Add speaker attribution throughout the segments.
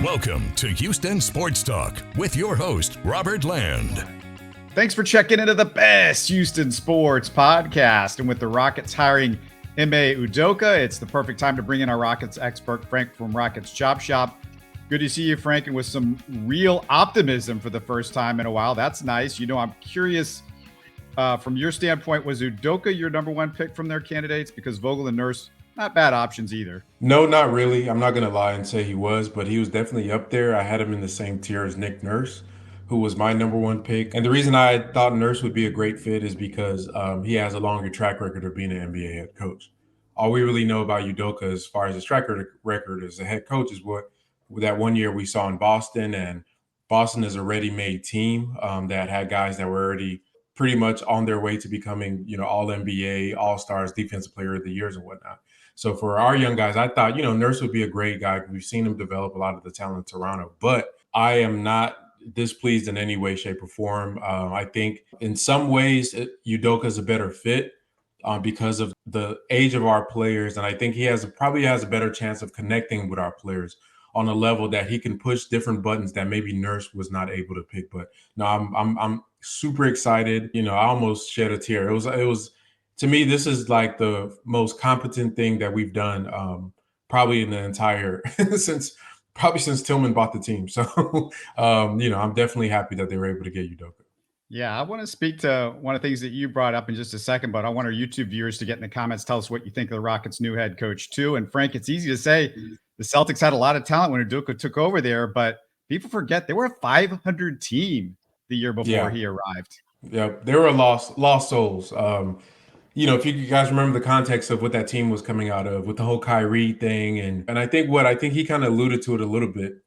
Speaker 1: Welcome to Houston Sports Talk with your host, Robert Land.
Speaker 2: Thanks for checking into the best Houston sports podcast. And with the Rockets hiring Ime Udoka, it's the perfect time to bring in our Rockets expert, Frank from Rockets Chop Shop. Good to see you, Frank, and with some real optimism for the first time in a while. That's nice. You know, I'm curious, from your standpoint, was Udoka your number one pick from their candidates? Because Vogel and Nurse, not bad options either.
Speaker 3: No, not really. I'm not going to lie and say he was, but he was definitely up there. I had him in the same tier as Nick Nurse, who was my number one pick. And the reason I thought Nurse would be a great fit is because he has a longer track record of being an NBA head coach. All we really know about Udoka as far as his track record as a head coach is what that 1 year we saw in Boston. And Boston is a ready-made team that had guys that were already pretty much on their way to becoming, all NBA, all-stars, defensive player of the years and whatnot. So for our young guys, I thought, Nurse would be a great guy. We've seen him develop a lot of the talent in Toronto, but I am not displeased in any way, shape, or form. I think in some ways, Udoka is a better fit because of the age of our players. And I think he probably has a better chance of connecting with our players on a level that he can push different buttons that maybe Nurse was not able to pick. But no, I'm super excited. I almost shed a tear. It was to me, this is like the most competent thing that we've done probably in the entire since Tillman bought the team. So, I'm definitely happy that they were able to get Udoka.
Speaker 2: Yeah, I want to speak to one of the things that you brought up in just a second, but I want our YouTube viewers to get in the comments, tell us what you think of the Rockets' new head coach too. And Frank, it's easy to say the Celtics had a lot of talent when Udoka took over there, but people forget they were a 500 team the year before he arrived.
Speaker 3: Yeah, they were lost souls. If you guys remember the context of what that team was coming out of with the whole Kyrie thing. And I think he kind of alluded to it a little bit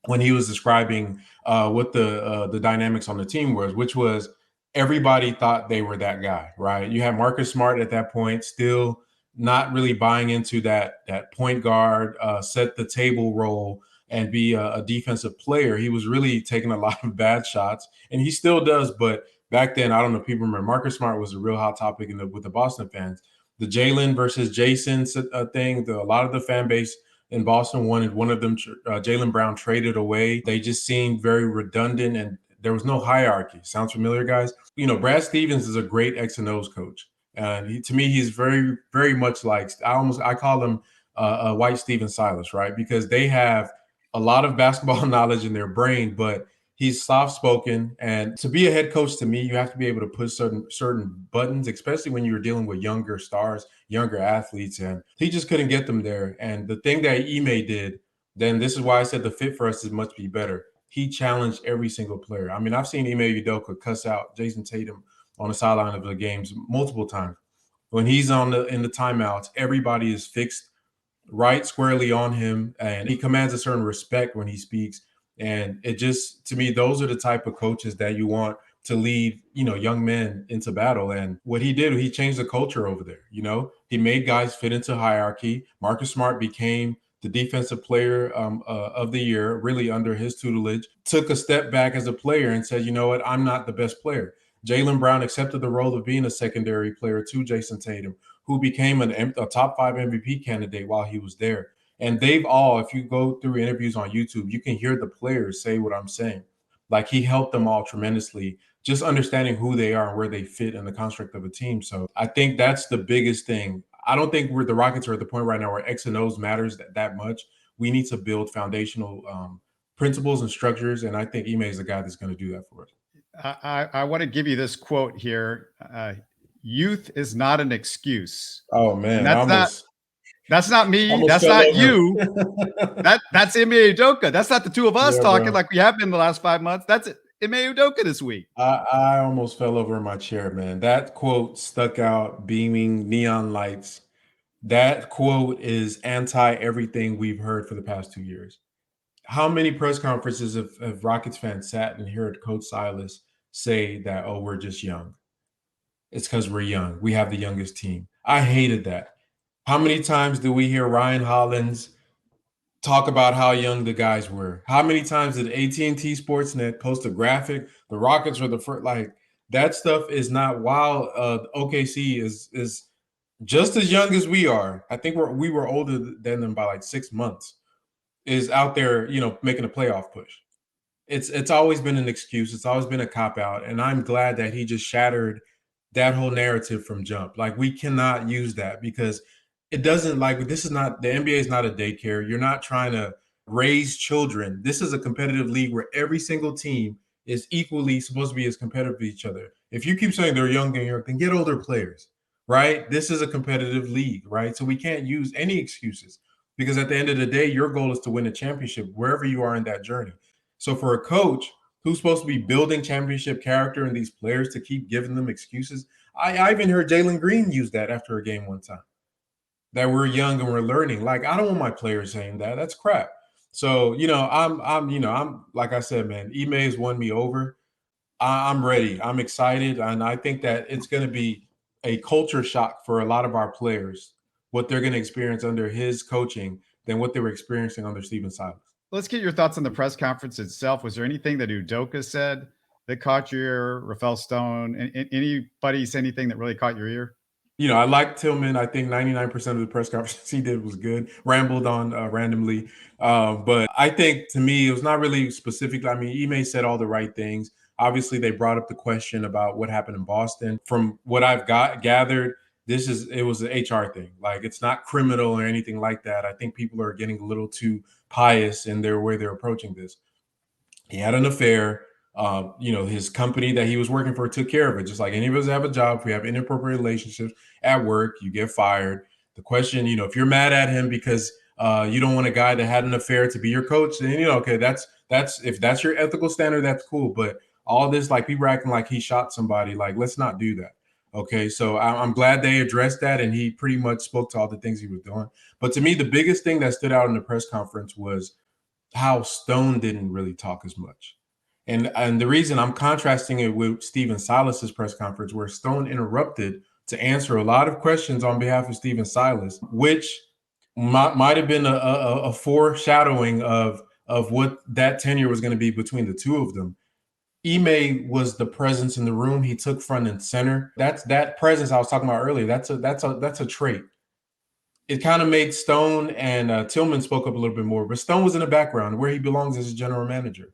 Speaker 3: when he was describing what the dynamics on the team was, which was everybody thought they were that guy, right? You had Marcus Smart at that point, still not really buying into that point guard, set the table role and be a defensive player. He was really taking a lot of bad shots, and he still does, but back then, I don't know if people remember, Marcus Smart was a real hot topic with the Boston fans. The Jalen versus Jason thing, a lot of the fan base in Boston wanted one of them, Jalen Brown, traded away. They just seemed very redundant, and there was no hierarchy. Sounds familiar, guys? Brad Stevens is a great X and O's coach. And to me, he's very, very much like, I call him a white Steven Silas, right? Because they have a lot of basketball knowledge in their brain, but he's soft-spoken, and to be a head coach, to me, you have to be able to push certain buttons, especially when you're dealing with younger stars, younger athletes, and he just couldn't get them there. And the thing that Ime did, then this is why I said the fit for us is much be better. He challenged every single player. I mean, I've seen Ime Udoka cuss out Jason Tatum on the sideline of the games multiple times. When he's in the timeouts, everybody is fixed right squarely on him, and he commands a certain respect when he speaks. And it just, to me, those are the type of coaches that you want to lead, young men into battle. And what he did, he changed the culture over there. He made guys fit into hierarchy. Marcus Smart became the defensive player of the year, really under his tutelage, took a step back as a player and said, you know what, I'm not the best player. Jalen Brown accepted the role of being a secondary player to Jason Tatum, who became a top 5 MVP candidate while he was there. And they've all, if you go through interviews on YouTube, you can hear the players say what I'm saying. Like, he helped them all tremendously, just understanding who they are and where they fit in the construct of a team. So I think that's the biggest thing. I don't think the Rockets are at the point right now where X and O's matters that much. We need to build foundational principles and structures. And I think Ime is the guy that's going to do that for us.
Speaker 2: I want to give you this quote here. Youth is not an excuse.
Speaker 3: Oh, man.
Speaker 2: That's not me. That's not you. That's Ime Udoka. That's not the two of us talking like we have been the last 5 months. That's Ime Udoka this week.
Speaker 3: I almost fell over in my chair, man. That quote stuck out, beaming neon lights. That quote is anti everything we've heard for the past 2 years. How many press conferences have Rockets fans sat and heard Coach Silas say that, oh, we're just young? It's because we're young. We have the youngest team. I hated that. How many times do we hear Ryan Hollins talk about how young the guys were? How many times did AT&T Sportsnet post a graphic? The Rockets were the first. Like, that stuff is not wild. OKC is just as young as we are. I think we were older than them by like 6 months. is out there, making a playoff push. It's always been an excuse. It's always been a cop out. And I'm glad that he just shattered that whole narrative from jump. Like, we cannot use that because it doesn't, like, this is not, the NBA is not a daycare. You're not trying to raise children. This is a competitive league where every single team is equally supposed to be as competitive with each other. If you keep saying they're young and young, then get older players, right? This is a competitive league, right? So we can't use any excuses because at the end of the day, your goal is to win a championship wherever you are in that journey. So for a coach who's supposed to be building championship character in these players to keep giving them excuses, I even heard Jalen Green use that after a game one time, that we're young and we're learning. Like, I don't want my players saying that. That's crap. So, I'm like I said, man, Ime has won me over. I'm ready. I'm excited. And I think that it's going to be a culture shock for a lot of our players, what they're going to experience under his coaching than what they were experiencing under Stephen Silas.
Speaker 2: Let's get your thoughts on the press conference itself. Was there anything that Udoka said that caught your ear? Rafael Stone, anybody say anything that really caught your ear?
Speaker 3: I like Tillman. I think 99% of the press conference he did was good. Rambled on randomly. But I think, to me, it was not really specific. I mean, Ime said all the right things. Obviously, they brought up the question about what happened in Boston. From what I've gathered, it was an HR thing. Like, it's not criminal or anything like that. I think people are getting a little too pious in their way they're approaching this. He had an affair. His company that he was working for took care of it. Just like any of us have a job, if we have inappropriate relationships at work, you get fired. The question, if you're mad at him because you don't want a guy that had an affair to be your coach, then okay, that's if that's your ethical standard, that's cool. But all this, like, people acting like he shot somebody, like, let's not do that. Okay, so I'm glad they addressed that, and he pretty much spoke to all the things he was doing. But to me, the biggest thing that stood out in the press conference was how Stone didn't really talk as much. And the reason I'm contrasting it with Stephen Silas's press conference, where Stone interrupted to answer a lot of questions on behalf of Stephen Silas, which might have been a foreshadowing of what that tenure was going to be between the two of them. Ime was the presence in the room. He took front and center. That's that presence I was talking about earlier. That's a trait. It kind of made Stone and Tillman spoke up a little bit more, but Stone was in the background where he belongs as a general manager.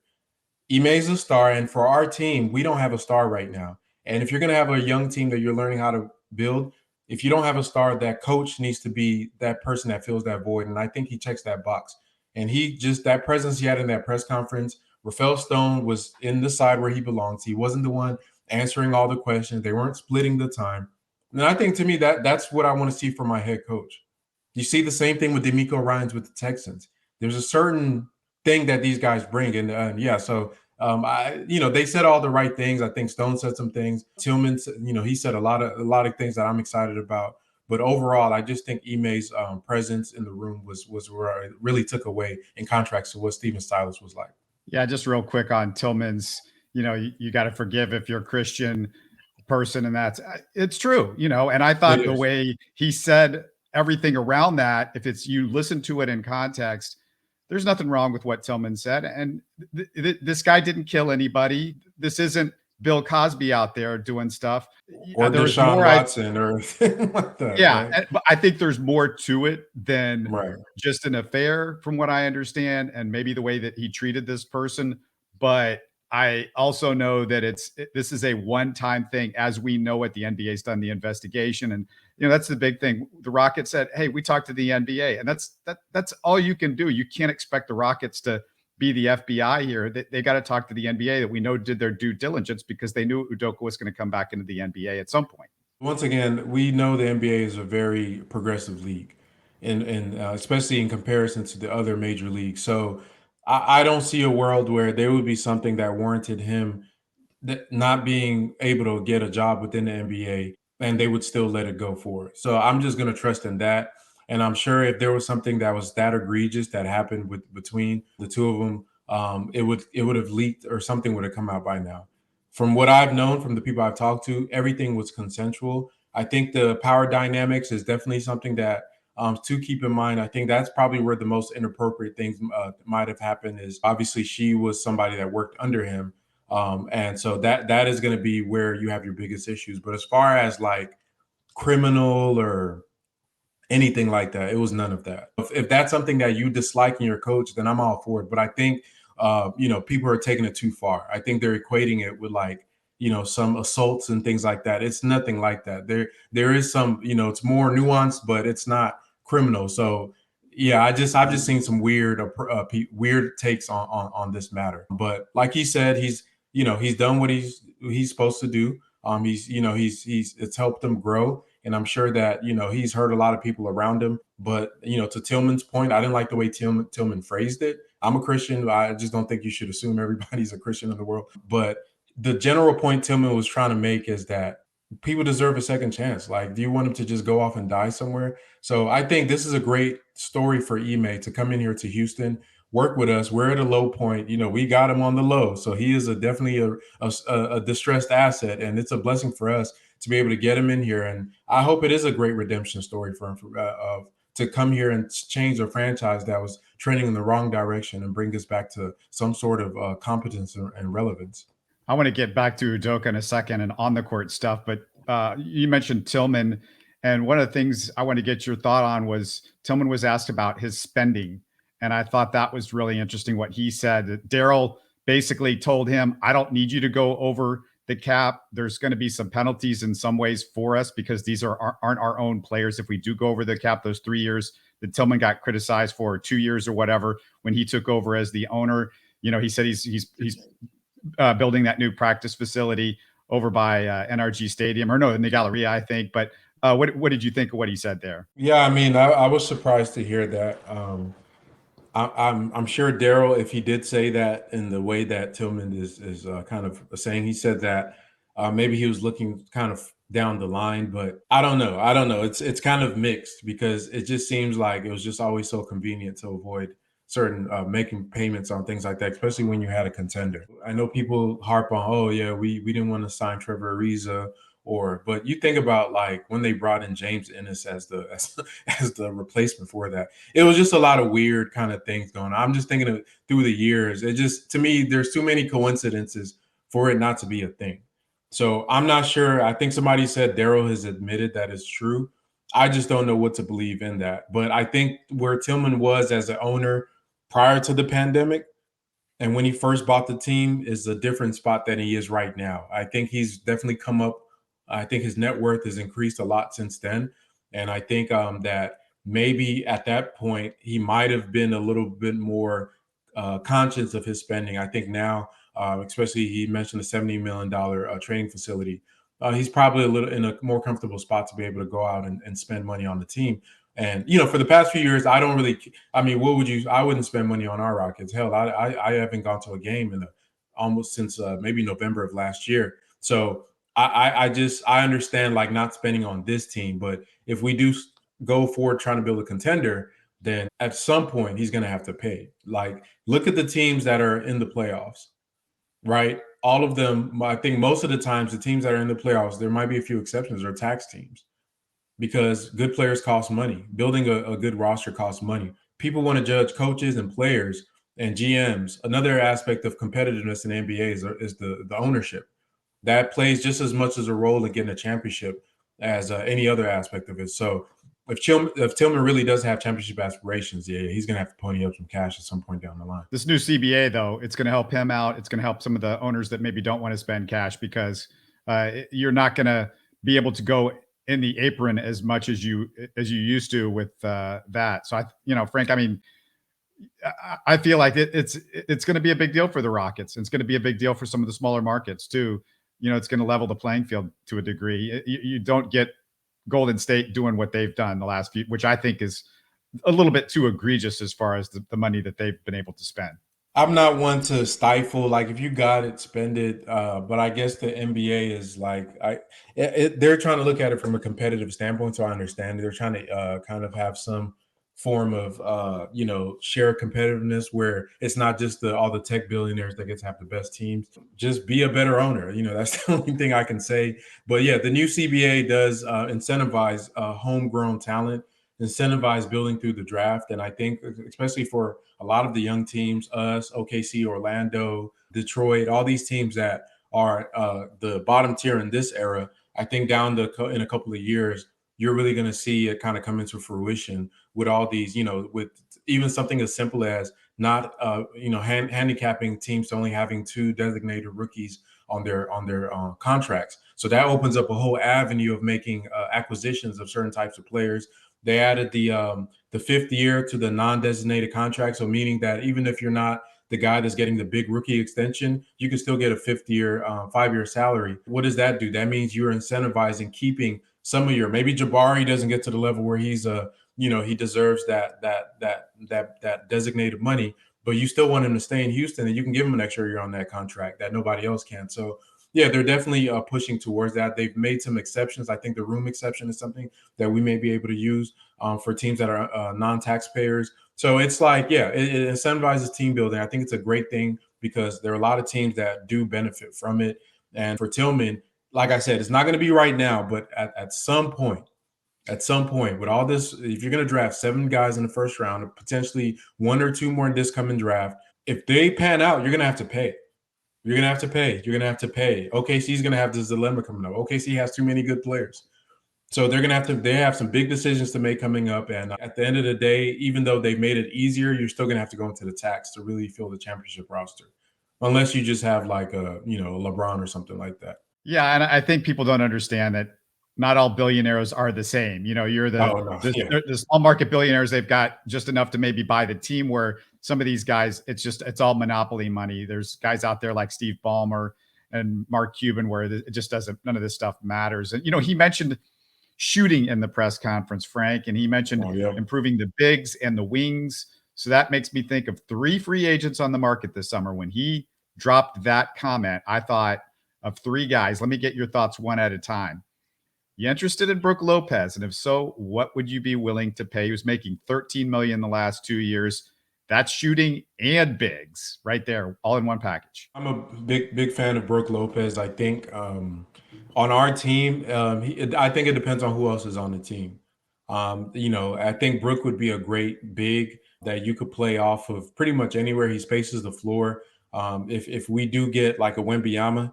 Speaker 3: Ime's a star, and for our team, we don't have a star right now. And if you're going to have a young team that you're learning how to build, if you don't have a star, that coach needs to be that person that fills that void. And I think he checks that box. And that presence he had in that press conference, Rafael Stone was in the side where he belongs. He wasn't the one answering all the questions. They weren't splitting the time. And I think, to me, that's what I want to see from my head coach. You see the same thing with D'Amico Ryans with the Texans. There's a certain thing that these guys bring. And they said all the right things. I think Stone said some things. Tillman, he said a lot of things that I'm excited about. But overall, I just think Ime's presence in the room was where it really took away, in contrast to what Stephen Silas was like.
Speaker 2: Yeah, just real quick on Tillman's, you got to forgive if you're a Christian person, and it's true, and I thought the way he said everything around that, if you listen to it in context, there's nothing wrong with what Tillman said. And this guy didn't kill anybody. This isn't Bill Cosby out there doing stuff.
Speaker 3: Or Deshaun Watson or anything like that.
Speaker 2: Yeah, right? But I think there's more to it than
Speaker 3: right.
Speaker 2: just an affair, from what I understand, and maybe the way that he treated this person. But I also know that this is a one-time thing. As we know it, the NBA's done the investigation, and that's the big thing. The Rockets said, "Hey, we talked to the NBA," and that's all you can do. You can't expect the Rockets to be the FBI here. They got to talk to the NBA, that we know did their due diligence, because they knew Udoka was going to come back into the NBA at some point.
Speaker 3: Once again, we know the NBA is a very progressive league, and especially in comparison to the other major leagues. So I don't see a world where there would be something that warranted him not being able to get a job within the NBA, and they would still let it go for it. So I'm just going to trust in that. And I'm sure if there was something that was that egregious that happened between the two of them, it would have leaked, or something would have come out by now. From what I've known from the people I've talked to, everything was consensual. I think the power dynamics is definitely something that to keep in mind. I think that's probably where the most inappropriate things might have happened. Is obviously she was somebody that worked under him. And so that is going to be where you have your biggest issues. But as far as like criminal or anything like that. It was none of that. If that's something that you dislike in your coach, then I'm all for it. But I think, people are taking it too far. I think they're equating it with like, some assaults and things like that. It's nothing like that. There is some, it's more nuanced, but it's not criminal. So yeah, I've just seen some weird takes on this matter. But like he said, he's done what he's supposed to do. He's it's helped him grow, and I'm sure that he's hurt a lot of people around him. But to Tillman's point, I didn't like the way Tillman phrased it. I'm a Christian. I just don't think you should assume everybody's a Christian in the world. But the general point Tillman was trying to make is that people deserve a second chance. Like, do you want him to just go off and die somewhere? So I think this is a great story for Ime to come in here to Houston, work with us. We're at a low point. We got him on the low. So he is definitely a distressed asset. And it's a blessing for us to be able to get him in here. And I hope it is a great redemption story for him to come here and change a franchise that was trending in the wrong direction and bring us back to some sort of competence and relevance.
Speaker 2: I want to get back to Udoka in a second and on the court stuff, but you mentioned Tillman, and one of the things I want to get your thought on was Tillman was asked about his spending, and I thought that was really interesting what he said. Daryl basically told him, "I don't need you to go over the cap. There's going to be some penalties in some ways for us because these aren't our own players. If we do go over the cap, those 3 years that Tillman got criticized for, 2 years or whatever, when he took over as the owner, he said he's building that new practice facility over by NRG Stadium, or no, in the Galleria, I think. But what did you think of what he said there?
Speaker 3: Yeah, I mean, I was surprised to hear that. I'm sure Daryl, if he did say that in the way that Tillman is kind of saying, he said that maybe he was looking kind of down the line, but I don't know. It's kind of mixed because it just seems like it was just always so convenient to avoid certain making payments on things like that, especially when you had a contender. I know people harp on, oh yeah, we didn't want to sign Trevor Ariza, but you think about like when they brought in James Ennis as the replacement for that. It was just a lot of weird kind of things going on. I'm just thinking of through the years, it just, to me, there's too many coincidences for it not to be a thing. So I'm not sure. I think somebody said Daryl has admitted that it's true. I just don't know what to believe in that. But I think where Tillman was as an owner prior to the pandemic and when he first bought the team is a different spot than he is right now. I think he's definitely come up. I think his net worth has increased a lot since then. And I think that maybe at that point, he might have been a little bit more conscious of his spending. I think now, especially he mentioned the $70 million training facility, he's probably a little in a more comfortable spot to be able to go out and spend money on the team. And, for the past few years, I wouldn't spend money on our Rockets. Hell, I haven't gone to a game almost since maybe November of last year. So I understand like not spending on this team, but if we do go forward trying to build a contender, then at some point he's going to have to pay. Like, look at the teams that are in the playoffs, right? All of them, I think most of the times the teams that are in the playoffs, there might be a few exceptions, are tax teams because good players cost money. Building a good roster costs money. People want to judge coaches and players and GMs. Another aspect of competitiveness in the NBA is the ownership. That plays just as much as a role in getting a championship as any other aspect of it. So if Tillman really does have championship aspirations, yeah, he's going to have to pony up some cash at some point down the line.
Speaker 2: This new CBA, though, it's going to help him out. It's going to help some of the owners that maybe don't want to spend cash because you're not going to be able to go in the apron as much as you used to with that. So Frank, I mean, I feel like it's going to be a big deal for the Rockets. It's going to be a big deal for some of the smaller markets too. It's going to level the playing field to a degree. You don't get Golden State doing what they've done the last few, which I think is a little bit too egregious as far as the money that they've been able to spend.
Speaker 3: I'm not one to stifle, like if you got it, spend it. But I guess the NBA is like, they're trying to look at it from a competitive standpoint. So I understand they're trying to kind of have some form of, share competitiveness where it's not just all the tech billionaires that get to have the best teams. Just be a better owner. That's the only thing I can say. But yeah, the new CBA does incentivize homegrown talent, incentivize building through the draft. And I think especially for a lot of the young teams, us, OKC, Orlando, Detroit, all these teams that are the bottom tier in this era, I think in a couple of years, you're really going to see it kind of come into fruition with all these, with even something as simple as not, handicapping teams to only having 2 designated rookies on their contracts. So that opens up a whole avenue of making acquisitions of certain types of players. They added the 5th year to the non-designated contract, so meaning that even if you're not the guy that's getting the big rookie extension, you can still get a 5th year, 5-year salary. What does that do? That means you're incentivizing keeping some of your, maybe Jabari doesn't get to the level where he's he deserves that designated money, but you still want him to stay in Houston, and you can give him an extra year on that contract that nobody else can. So yeah, they're definitely pushing towards that. They've made some exceptions. I think the room exception is something that we may be able to use for teams that are non-taxpayers. So it's like, yeah, it incentivizes team building. I think it's a great thing because there are a lot of teams that do benefit from it. And for Tillman, like I said, it's not going to be right now, but at some point, with all this, if you're going to draft 7 guys in the first round, potentially 1 or 2 more in this coming draft, if they pan out, you're going to have to pay. You're going to have to pay. You're going to have to pay. OKC's going to have this dilemma coming up. OKC has too many good players. So they're going to have to, they have some big decisions to make coming up. And at the end of the day, even though they've made it easier, you're still going to have to go into the tax to really fill the championship roster. Unless you just have like a LeBron or something like that.
Speaker 2: Yeah. And I think people don't understand that not all billionaires are the same. You're the small market billionaires. They've got just enough to maybe buy the team, where some of these guys, it's all monopoly money. There's guys out there like Steve Ballmer and Mark Cuban where it just doesn't, none of this stuff matters. And, he mentioned shooting in the press conference, Frank, and he mentioned improving the bigs and the wings. So that makes me think of 3 free agents on the market this summer. When he dropped that comment, I thought of 3 guys. Let me get your thoughts one at a time. You interested in Brook Lopez? And if so, what would you be willing to pay? He was making $13 million the last 2 years. That's shooting and bigs right there, all in one package.
Speaker 3: I'm a big fan of Brook Lopez. I think on our team, I think it depends on who else is on the team. I think Brook would be a great big that you could play off of pretty much anywhere he spaces the floor. If we do get like a Wembanyama,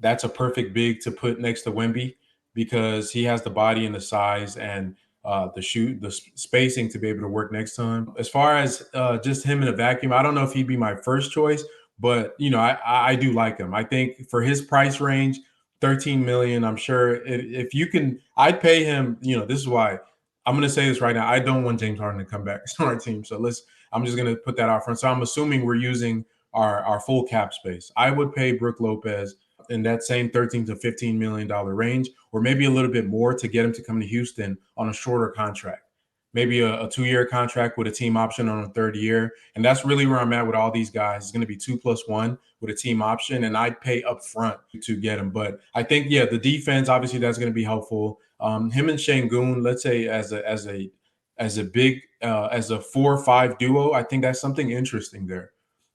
Speaker 3: that's a perfect big to put next to Wemby because he has the body and the size and the spacing to be able to work next to him. As far as just him in a vacuum, I don't know if he'd be my first choice, but I do like him. I think for his price range, 13 million, I'm sure if you can, I'd pay him. This is why I'm going to say this right now. I don't want James Harden to come back to our team. So I'm just going to put that out front. So I'm assuming we're using our full cap space. I would pay Brook Lopez in that same 13 to $15 million range, or maybe a little bit more to get him to come to Houston on a shorter contract, maybe a 2-year contract with a team option on a 3rd year. And that's really where I'm at with all these guys. It's going to be 2+1 with a team option, and I'd pay up front to get him. But I think, the defense, obviously that's going to be helpful. Him and Şengün, let's say as a big, as a 4-5 duo, I think that's something interesting there,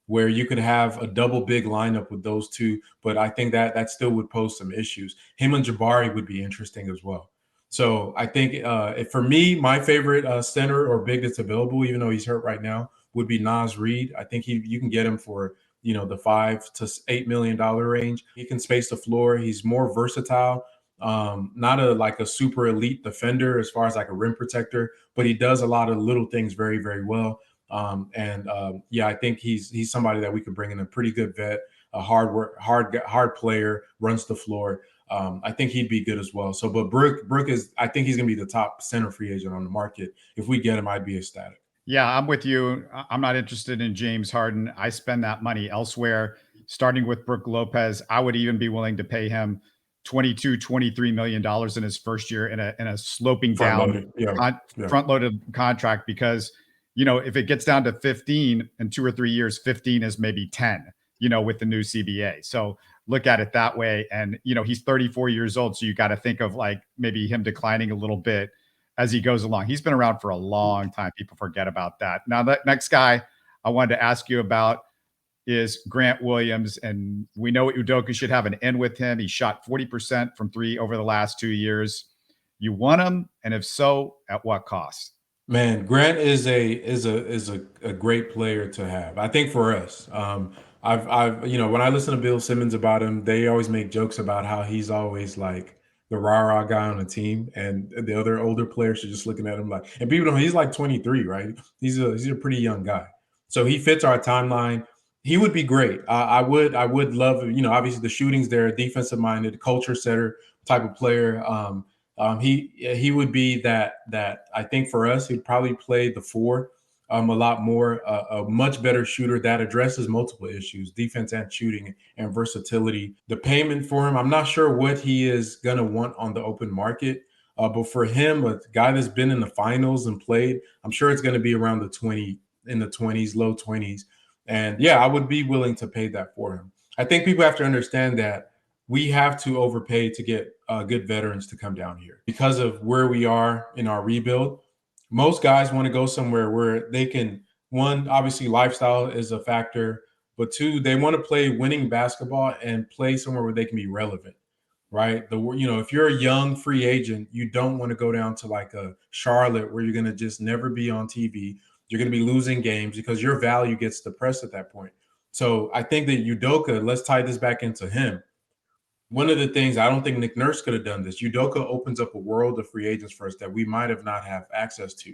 Speaker 3: where you could have a double big lineup with those two, but I think that still would pose some issues. Him and Jabari would be interesting as well. So I think for me, my favorite center or big that's available, even though he's hurt right now, would be Naz Reid. I think you can get him for the $5 to $8 million range. He can space the floor. He's more versatile. Not a super elite defender as far as like a rim protector, but he does a lot of little things very, very well. I think he's somebody that we could bring in, a pretty good vet, a hard player, runs the floor. I think he'd be good as well. So, but Brook is, I think he's going to be the top center free agent on the market. If we get him, I'd be ecstatic.
Speaker 2: Yeah, I'm with you. I'm not interested in James Harden. I spend that money elsewhere. Starting with Brook Lopez, I would even be willing to pay him $23 million in his first year in a sloping down front-loaded contract, because if it gets down to 15 in 2 or 3 years, 15 is maybe 10, with the new CBA. So look at it that way. And, he's 34 years old. So you got to think of like maybe him declining a little bit as he goes along. He's been around for a long time. People forget about that. Now, the next guy I wanted to ask you about is Grant Williams. And we know Udoka should have an end with him. He shot 40% from 3 over the last 2 years. You want him? And if so, at what cost?
Speaker 3: Man, Grant is a great player to have. I think for us, I've when I listen to Bill Simmons about him, they always make jokes about how he's always like the rah-rah guy on the team, and the other older players are just looking at him like, and people don't, he's like 23, right? He's a pretty young guy. So he fits our timeline. He would be great. I would love, obviously the shooting's there, defensive minded, culture setter type of player. He would be that I think for us, he'd probably play the four a lot more, a much better shooter that addresses multiple issues, defense and shooting and versatility. The payment for him, I'm not sure what he is going to want on the open market. But for him, a guy that's been in the finals and played, I'm sure it's going to be around in the 20s, low 20s. And yeah, I would be willing to pay that for him. I think people have to understand that we have to overpay to get good veterans to come down here because of where we are in our rebuild. Most guys want to go somewhere where they can, one, obviously lifestyle is a factor, but two, they want to play winning basketball and play somewhere where they can be relevant, right? If you're a young free agent, you don't want to go down to like a Charlotte where you're going to just never be on TV. You're going to be losing games because your value gets depressed at that point. So I think that Udoka, let's tie this back into him. One of the things, I don't think Nick Nurse could have done this. Udoka opens up a world of free agents for us that we might have not have access to.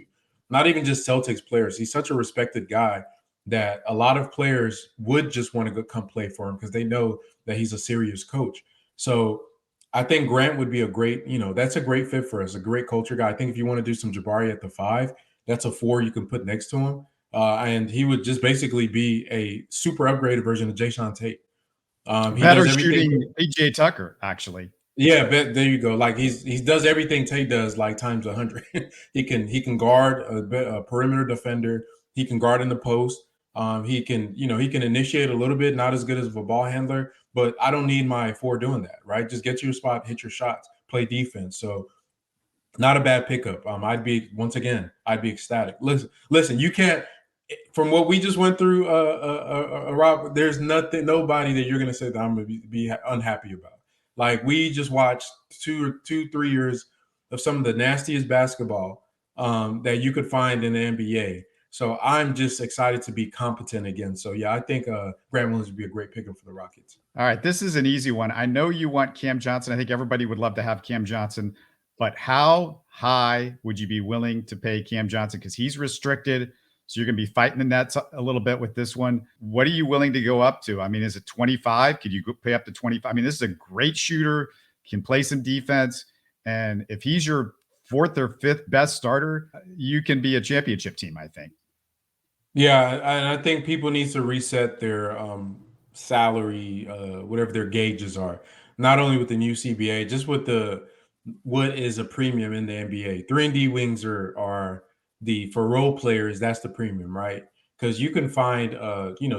Speaker 3: Not even just Celtics players. He's such a respected guy that a lot of players would just want to go come play for him because they know that he's a serious coach. So I think Grant would be that's a great fit for us, a great culture guy. I think if you want to do some Jabari at the 5, that's a 4 you can put next to him. And he would just basically be a super upgraded version of Jason Tate. He
Speaker 2: Better
Speaker 3: does everything.
Speaker 2: shooting PJ Tucker, actually.
Speaker 3: Yeah, but there you go. Like he does everything Tate does, like times 100. he can guard a perimeter defender. He can guard in the post. He can initiate a little bit, not as good as a ball handler, but I don't need my 4 doing that, right? Just get to your spot, hit your shots, play defense. So not a bad pickup. I'd be ecstatic. Listen, you can't. From what we just went through, Rob, there's nobody that you're gonna say that I'm gonna be unhappy about. Like we just watched 3 years of some of the nastiest basketball that you could find in the NBA. So I'm just excited to be competent again. So yeah, I think Grant Williams would be a great pickup for the Rockets.
Speaker 2: All right, this is an easy one. I know you want Cam Johnson. I think everybody would love to have Cam Johnson, but how high would you be willing to pay Cam Johnson? Because he's restricted. So you're going to be fighting the nets a little bit with this one. What are you willing to go up to? I mean, is it 25? Could you pay up to 25? I mean, this is a great shooter, can play some defense. And if he's your 4th or 5th best starter, you can be a championship team, I think.
Speaker 3: Yeah, and I think people need to reset their salary, whatever their gauges are, not only with the new CBA, just with what is a premium in the NBA. 3-and-D wings are for role players. That's the premium, right? Because you can find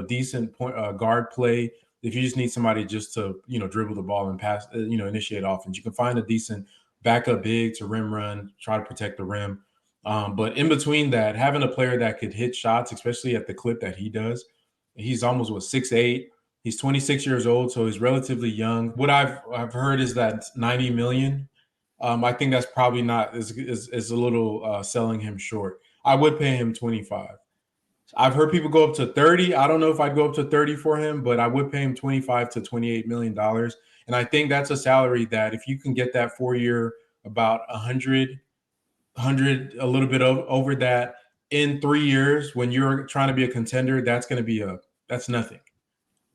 Speaker 3: decent point guard play if you just need somebody just to dribble the ball and pass, initiate offense. You can find a decent backup big to rim run, try to protect the rim. But in between that, having a player that could hit shots, especially at the clip that he does, he's almost 6'8". He's 26 years old, so he's relatively young. What I've heard is that 90 million. I think that's probably not is a little selling him short. I would pay him 25. I've heard people go up to 30. I don't know if I'd go up to 30 for him, but I would pay him 25 to 28 million dollars. And I think that's a salary that if you can get that 4-year about 100 a little bit over that in 3 years when you're trying to be a contender, that's nothing.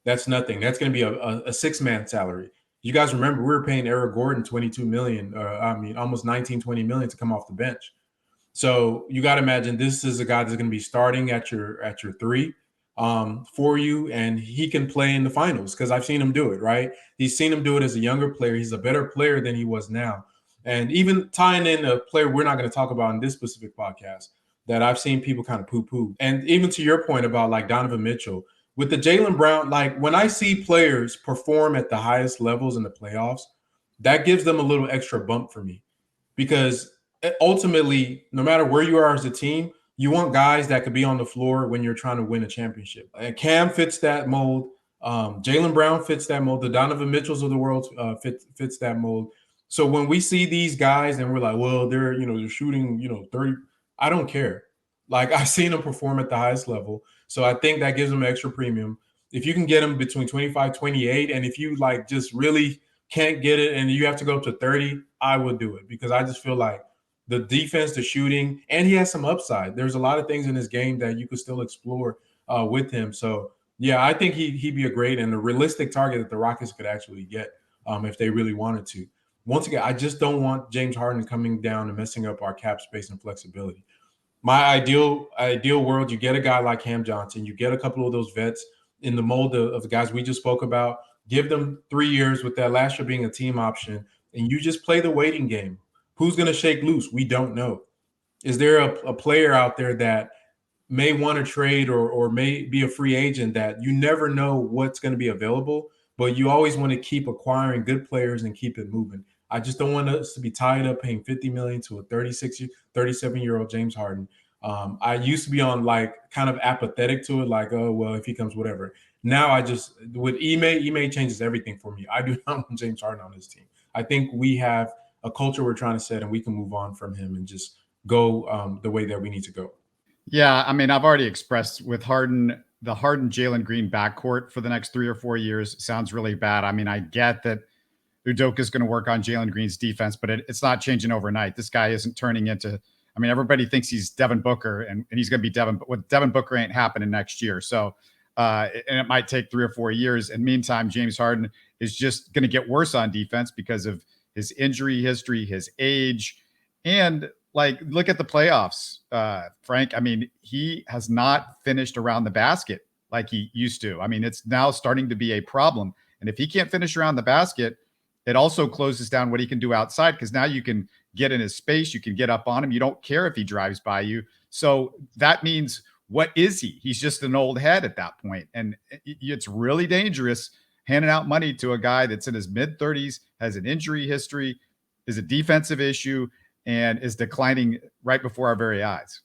Speaker 3: That's nothing. That's going to be a 6-man salary. You guys remember we were paying Eric Gordon 22 million, almost 19, 20 million to come off the bench. So you got to imagine this is a guy that's going to be starting at your 3 for you, and he can play in the finals because I've seen him do it, right? He's seen him do it as a younger player. He's a better player than he was now. And even tying in a player we're not going to talk about in this specific podcast that I've seen people kind of poo-poo. And even to your point about like Donovan Mitchell, with the Jalen Brown, like when I see players perform at the highest levels in the playoffs, that gives them a little extra bump for me because ultimately, no matter where you are as a team, you want guys that could be on the floor when you're trying to win a championship. And Cam fits that mold. Jalen Brown fits that mold. The Donovan Mitchells of the world fits that mold. So when we see these guys and we're like, well, they're shooting 30, I don't care. Like I've seen them perform at the highest level. So I think that gives them extra premium. If you can get them between 25, 28, and if you like just really can't get it and you have to go up to 30, I would do it because I just feel like the defense, the shooting, and he has some upside. There's a lot of things in his game that you could still explore with him. So yeah, I think he'd be a great and a realistic target that the Rockets could actually get if they really wanted to. Once again, I just don't want James Harden coming down and messing up our cap space and flexibility. My ideal world, you get a guy like Cam Johnson, you get a couple of those vets in the mold of the guys we just spoke about, give them 3 years with that last year being a team option, and you just play the waiting game. Who's going to shake loose? We don't know. Is there a player out there that may want to trade or may be a free agent that you never know what's going to be available, but you always want to keep acquiring good players and keep it moving. I just don't want us to be tied up paying $50 million to a 37-year-old James Harden. I used to be on like kind of apathetic to it, like, oh, well, if he comes, whatever. Now I just, with Ime changes everything for me. I do not want James Harden on this team. I think we have a culture we're trying to set and we can move on from him and just go the way that we need to go.
Speaker 2: Yeah, I mean, I've already expressed with Harden, the Harden Jalen Green backcourt for the next 3 or 4 years sounds really bad. I mean, I get that Udoka is going to work on Jalen Green's defense, but it's not changing overnight. This guy isn't turning into, I mean, everybody thinks he's Devin Booker and he's going to be Devin, but with Devin Booker ain't happening next year. So, and it might take 3 or 4 years. And meantime, James Harden is just going to get worse on defense because of his injury history, his age, and like, look at the playoffs, Frank. I mean, he has not finished around the basket like he used to. I mean, it's now starting to be a problem. And if he can't finish around the basket, it also closes down what he can do outside because now you can get in his space. You can get up on him. You don't care if he drives by you. So that means, what is he? He's just an old head at that point. And it's really dangerous handing out money to a guy that's in his mid-30s, has an injury history, is a defensive issue, and is declining right before our very eyes.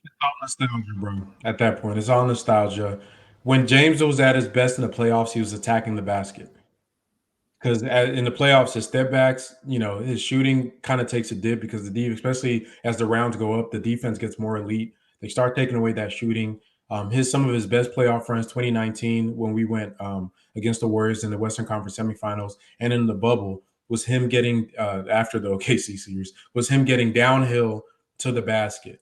Speaker 3: It's all nostalgia, bro. At that point, it's all nostalgia. When James was at his best in the playoffs, he was attacking the basket. Because in the playoffs, his step backs, his shooting kind of takes a dip because especially as the rounds go up, the defense gets more elite. They start taking away that shooting. Some of his best playoff runs, 2019, when we went against the Warriors in the Western Conference semifinals and in the bubble, was him getting after the OKC series, was him getting downhill to the basket.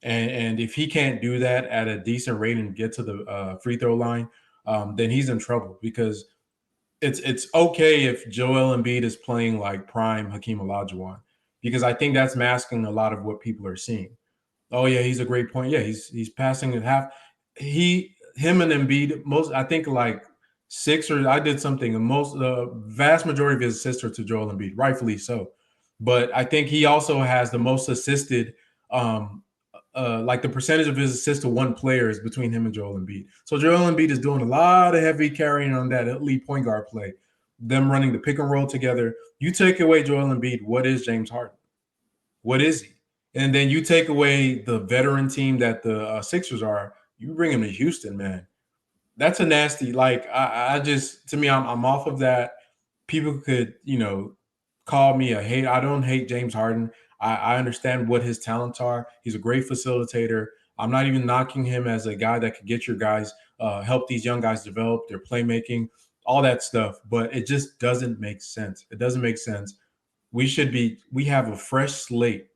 Speaker 3: And if he can't do that at a decent rate and get to the free throw line, then he's in trouble because it's okay if Joel Embiid is playing like prime Hakeem Olajuwon, because I think that's masking a lot of what people are seeing. Oh yeah, he's a great point. Yeah, he's passing at half. Him and Embiid, I think like I did something. The vast majority of his assists are to Joel Embiid, rightfully so. But I think he also has the most assisted. Like the percentage of his assists to one player is between him and Joel Embiid. So Joel Embiid is doing a lot of heavy carrying on that elite point guard play. Them running the pick and roll together. You take away Joel Embiid, what is James Harden? What is he? And then you take away the veteran team that the Sixers are. You bring him to Houston, man. That's a nasty. Like I just, to me, I'm off of that. People could, call me a hate. I don't hate James Harden. I understand what his talents are. He's a great facilitator. I'm not even knocking him as a guy that could get your guys, help these young guys develop their playmaking, all that stuff. But it just doesn't make sense. It doesn't make sense. We have a fresh slate.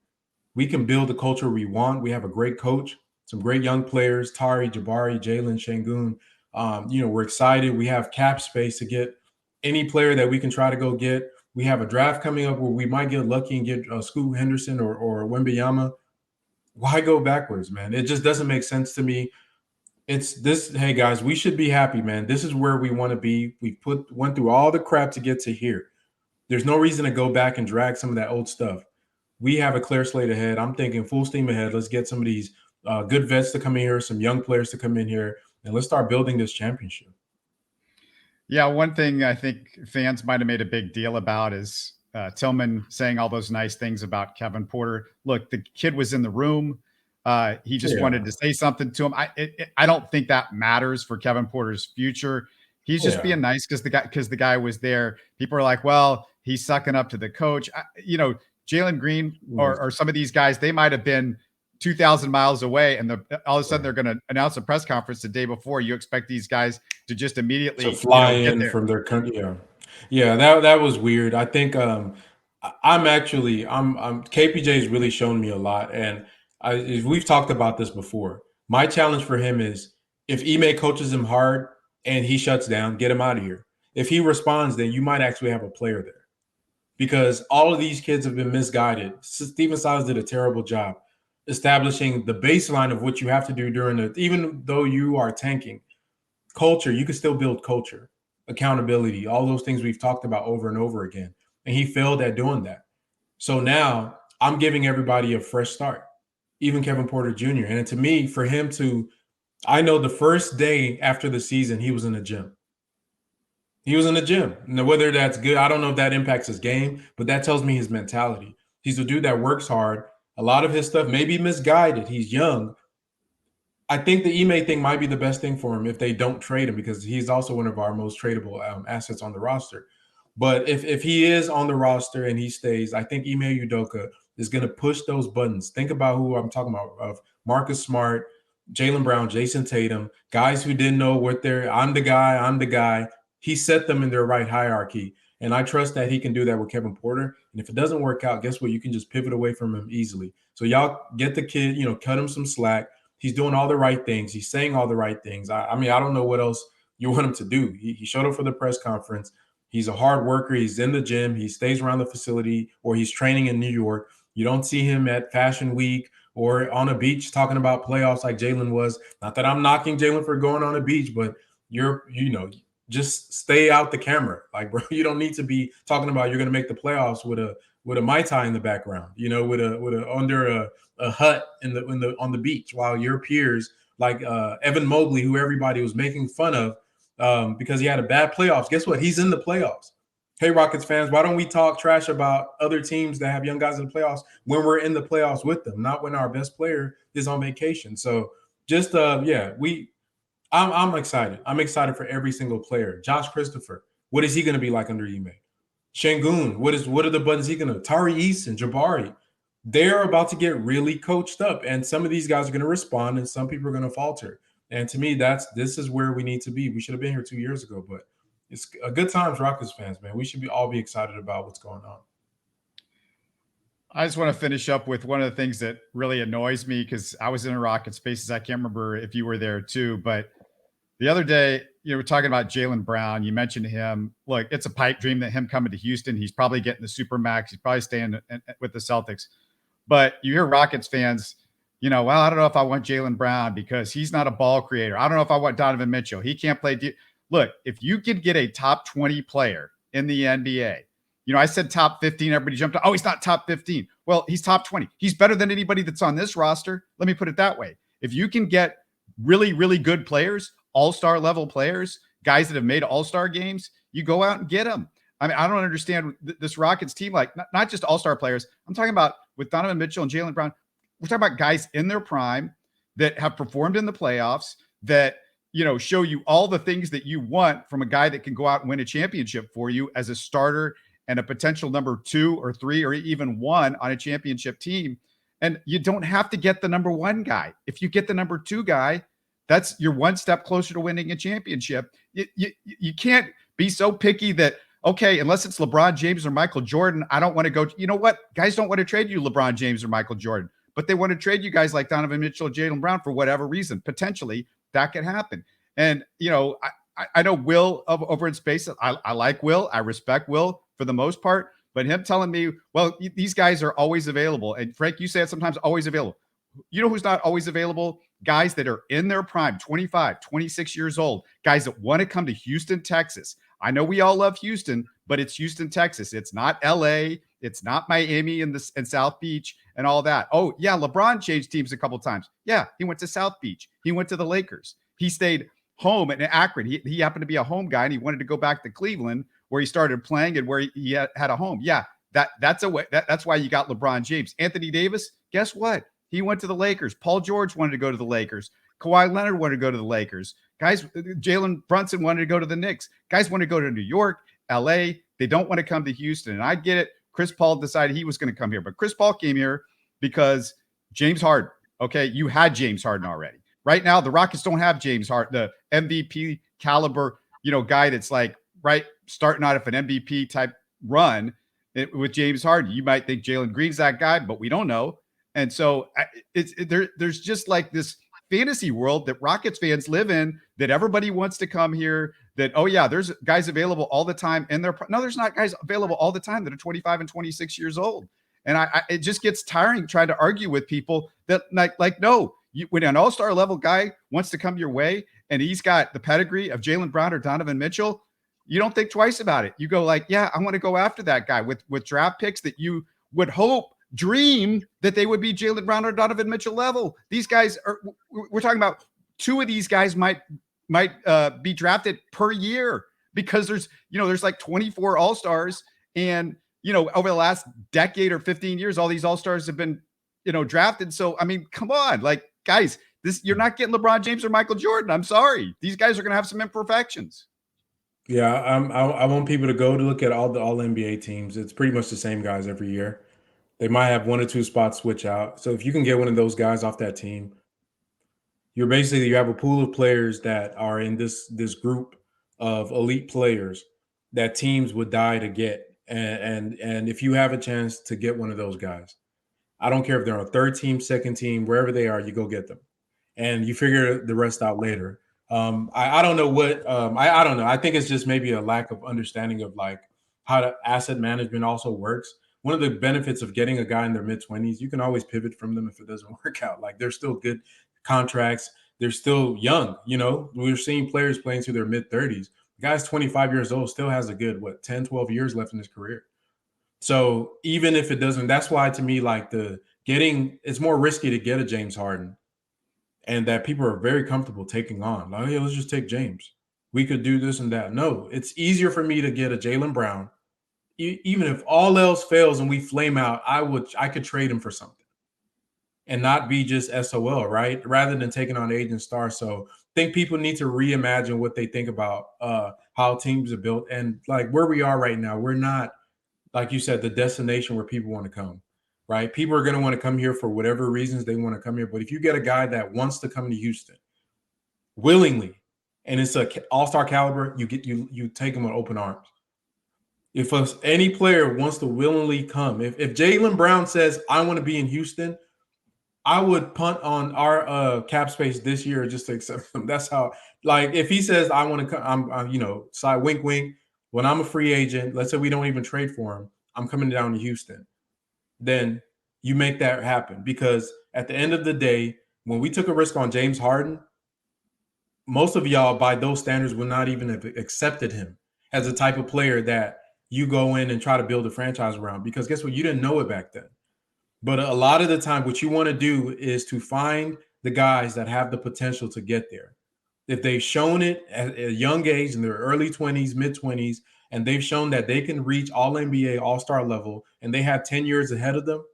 Speaker 3: We can build the culture we want. We have a great coach, some great young players, Tari, Jabari, Jalen, Şengün. We're excited. We have cap space to get any player that we can try to go get. We have a draft coming up where we might get lucky and get Scoot Henderson or Wembanyama. Why go backwards, man? It just doesn't make sense to me. It's this. Hey guys, we should be happy, man. This is where we want to be. We went through all the crap to get to here. There's no reason to go back and drag some of that old stuff. We have a clear slate ahead. I'm thinking full steam ahead. Let's get some of these good vets to come in here, some young players to come in here, and let's start building this championship.
Speaker 2: Yeah, one thing I think fans might have made a big deal about is Tillman saying all those nice things about Kevin Porter. Look, the kid was in the room. He just wanted to say something to him. I don't think that matters for Kevin Porter's future. He's just being nice because the guy was there. People are like, well, he's sucking up to the coach. Jalen Green or some of these guys, they might have been 2,000 miles away, and all of a sudden they're going to announce a press conference the day before. You expect these guys to just immediately
Speaker 3: fly in from their country. Yeah. Yeah, that was weird. I think I'm actually I'm KPJ's really shown me a lot, and we've talked about this before. My challenge for him is if Ime coaches him hard and he shuts down, get him out of here. If he responds, then you might actually have a player there because all of these kids have been misguided. Stephen Silas did a terrible job establishing the baseline of what you have to do during the even though you are tanking culture, you can still build culture, accountability, all those things we've talked about over and over again. And he failed at doing that. So now I'm giving everybody a fresh start, even Kevin Porter Jr. And to me, for him to, I know the first day after the season, he was in the gym. He was in the gym. Now, whether that's good, I don't know if that impacts his game, but that tells me his mentality. He's a dude that works hard. A lot of his stuff may be misguided. He's young, I think the Ime thing might be the best thing for him if they don't trade him because he's also one of our most tradable assets on the roster. But if he is on the roster and he stays, I think Ime Udoka is going to push those buttons. Think about who I'm talking about: of Marcus Smart, Jalen Brown, Jason Tatum, guys who didn't know what they're. I'm the guy. I'm the guy. He set them in their right hierarchy, and I trust that he can do that with Kevin Porter. And if it doesn't work out, guess what? You can just pivot away from him easily. So y'all get the kid, cut him some slack. He's doing all the right things. He's saying all the right things. I mean, I don't know what else you want him to do. He showed up for the press conference. He's a hard worker. He's in the gym. He stays around the facility or he's training in New York. You don't see him at Fashion Week or on a beach talking about playoffs like Jalen was. Not that I'm knocking Jalen for going on a beach, but just stay out the camera. Like, bro, you don't need to be talking about you're going to make the playoffs with a Mai Tai in the background, with a under a hut on the beach while your peers like Evan Mobley, who everybody was making fun of because he had a bad playoffs. Guess what? He's in the playoffs. Hey, Rockets fans, why don't we talk trash about other teams that have young guys in the playoffs when we're in the playoffs with them, not when our best player is on vacation? So just I'm excited. I'm excited for every single player. Josh Christopher, what is he going to be like under Ime? Şengün, what are the buttons he going to? Tari Eason, Jabari. They're about to get really coached up, and some of these guys are going to respond, and some people are going to falter. And to me, this is where we need to be. We should have been here 2 years ago, but it's a good times, Rockets fans, man. We should all be excited about what's going on.
Speaker 2: I just want to finish up with one of the things that really annoys me because I was in a Rocket Spaces. I can't remember if you were there too, but the other day, we're talking about Jalen Brown. You mentioned him. Look, it's a pipe dream that him coming to Houston. He's probably getting the Supermax. He's probably staying with the Celtics. But you hear Rockets fans, well, I don't know if I want Jalen Brown because he's not a ball creator. I don't know if I want Donovan Mitchell. He can't play. Look, if you could get a top 20 player in the NBA, I said top 15. Everybody jumped up. Oh, he's not top 15. Well, he's top 20. He's better than anybody that's on this roster. Let me put it that way. If you can get really, really good players, all-star level players, guys that have made all-star games, you go out and get them. I mean, I don't understand this Rockets team, like not just all-star players. I'm talking about with Donovan Mitchell and Jalen Brown. We're talking about guys in their prime that have performed in the playoffs that, show you all the things that you want from a guy that can go out and win a championship for you as a starter and a potential number 2 or 3 or even 1 on a championship team. And you don't have to get the number 1 guy. If you get the number 2 guy, you're one step closer to winning a championship. You can't be so picky that, okay, unless it's LeBron James or Michael Jordan, I don't want to go. You know what? Guys don't want to trade you LeBron James or Michael Jordan, but they want to trade you guys like Donovan Mitchell, Jalen Brown for whatever reason. Potentially that could happen. And, I know Will over in Space. I like Will. I respect Will for the most part, but him telling me, well, these guys are always available. And Frank, you say it sometimes always available. You know who's not always available? Guys that are in their prime, 25, 26 years old, guys that want to come to Houston, Texas. I know we all love Houston, but it's Houston, Texas. It's not LA. It's not Miami and South Beach and all that. Oh, yeah, LeBron changed teams a couple times. Yeah, he went to South Beach. He went to the Lakers. He stayed home in Akron. He happened to be a home guy, and he wanted to go back to Cleveland where he started playing and where he had a home. Yeah, that's a way. That's why you got LeBron James. Anthony Davis, guess what? He went to the Lakers. Paul George wanted to go to the Lakers. Kawhi Leonard wanted to go to the Lakers. Guys, Jalen Brunson wanted to go to the Knicks. Guys want to go to New York, LA. They don't want to come to Houston. And I get it. Chris Paul decided he was going to come here. But Chris Paul came here because James Harden. Okay, you had James Harden already. Right now, the Rockets don't have James Harden, the MVP caliber, guy that's like, right, starting out of an MVP type run with James Harden. You might think Jalen Green's that guy, but we don't know. And so there's just like this fantasy world that Rockets fans live in, that everybody wants to come here, that, oh yeah, there's guys available all the time. And there's not guys available all the time that are 25 and 26 years old. And it just gets tiring trying to argue with people that no, when an all-star level guy wants to come your way and he's got the pedigree of Jalen Brown or Donovan Mitchell, you don't think twice about it. You go like, yeah, I want to go after that guy with draft picks that you would dream that they would be Jalen Brown or Donovan Mitchell level. These guys we're talking about 2 of these guys might be drafted per year, because there's like 24 all-stars, and over the last decade or 15 years, all these all-stars have been, drafted. So, I mean, come on, like, guys, you're not getting LeBron James or Michael Jordan. I'm sorry. These guys are going to have some imperfections.
Speaker 3: Yeah, I want people to go to look at all the all NBA teams. It's pretty much the same guys every year. They might have 1 or 2 spots switch out. So if you can get one of those guys off that team, you have a pool of players that are in this group of elite players that teams would die to get. And if you have a chance to get one of those guys, I don't care if they're on 3rd team, 2nd team, wherever they are, you go get them, and you figure the rest out later. I don't know what I don't know. I think it's just maybe a lack of understanding of like how the asset management also works. One of the benefits of getting a guy in their mid-20s, you can always pivot from them if it doesn't work out. Like, they're still good contracts. They're still young. We're seeing players playing through their mid-30s. The guy's 25 years old, still has a good, 10, 12 years left in his career. So even if it doesn't, that's why to me, like, it's more risky to get a James Harden, and that people are very comfortable taking on. Like, hey, let's just take James. We could do this and that. No, it's easier for me to get a Jalen Brown. Even if all else fails and we flame out, I could trade him for something and not be just SOL, right? Rather than taking on agent star. So I think people need to reimagine what they think about how teams are built. And like where we are right now, we're not, like you said, the destination where people want to come, right? People are going to want to come here for whatever reasons they want to come here. But if you get a guy that wants to come to Houston willingly, and it's an all-star caliber, you take him with open arms. If any player wants to willingly come, if Jalen Brown says, I want to be in Houston, I would punt on our cap space this year just to accept him. That's how, like, if he says, I want to come, I'm side wink, wink, when I'm a free agent, let's say we don't even trade for him, I'm coming down to Houston, then you make that happen. Because at the end of the day, when we took a risk on James Harden, most of y'all, by those standards, would not even have accepted him as a type of player that you go in and try to build a franchise around, because guess what? You didn't know it back then. But a lot of the time, what you want to do is to find the guys that have the potential to get there. If they've shown it at a young age, in their early 20s, mid-20s, and they've shown that they can reach all-NBA, all-star level, and they have 10 years ahead of them,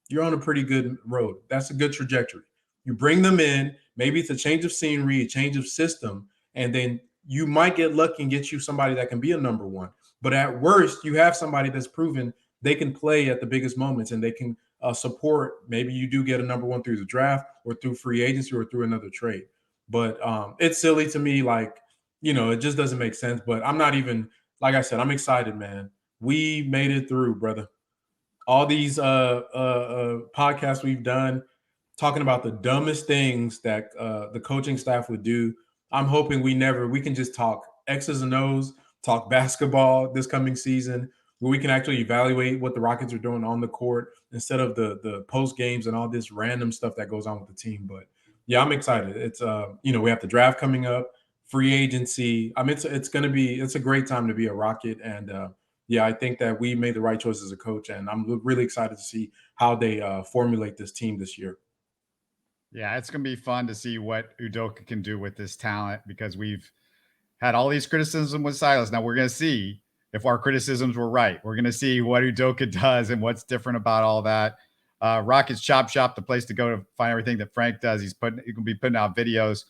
Speaker 3: you're on a pretty good road. That's a good trajectory. You bring them in, maybe it's a change of scenery, a change of system, and then you might get lucky and get you somebody that can be a number one. But at worst, you have somebody that's proven they can play at the biggest moments, and they can support. Maybe you do get a number one through the draft or through free agency or through another trade. But it's silly to me. Like, it just doesn't make sense. But I'm not even, like I said, I'm excited, man. We made it through, brother. All these podcasts we've done talking about the dumbest things that the coaching staff would do. I'm hoping we can just talk X's and O's, talk basketball this coming season, where we can actually evaluate what the Rockets are doing on the court instead of the post games and all this random stuff that goes on with the team. But yeah, I'm excited. It's we have the draft coming up, free agency. I mean, it's a great time to be a Rocket. And yeah, I think that we made the right choice as a coach, and I'm really excited to see how they formulate this team this year.
Speaker 2: Yeah, it's going to be fun to see what Udoka can do with this talent, because we've had all these criticisms with Silas. Now we're going to see if our criticisms were right. We're going to see what Udoka does and what's different about all that. Rockets Chop Shop, the place to go to find everything that Frank does. He's going to be putting out videos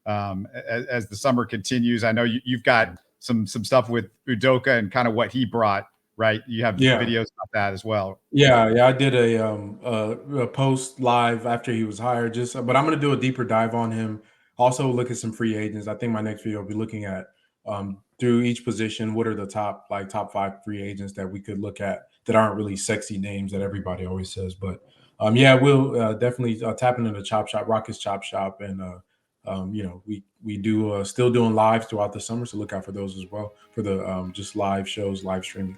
Speaker 2: as the summer continues. I know you've got some stuff with Udoka and kind of what he brought, right? You have videos about that as well.
Speaker 3: Yeah. I did a post live after he was hired, but I'm going to do a deeper dive on him. Also look at some free agents. I think my next video will be looking at through each position, what are the top 5 free agents that we could look at that aren't really sexy names that everybody always says. But yeah, we'll definitely tap into the Chop Shop, Rockets Chop Shop, and we do still doing lives throughout the summer, so look out for those as well for the just live shows, live streaming.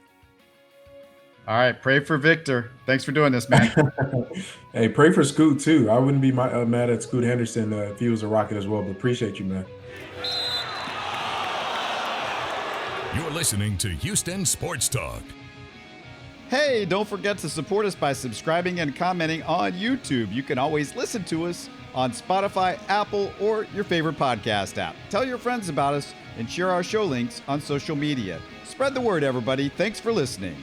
Speaker 2: All right, pray for Victor. Thanks for doing this, man.
Speaker 3: Hey, pray for Scoot too. I wouldn't be mad at Scoot Henderson if he was a Rocket as well, but appreciate you, man.
Speaker 1: You're listening to Houston Sports Talk.
Speaker 2: Hey, don't forget to support us by subscribing and commenting on YouTube. You can always listen to us on Spotify, Apple, or your favorite podcast app. Tell your friends about us and share our show links on social media. Spread the word, everybody. Thanks for listening.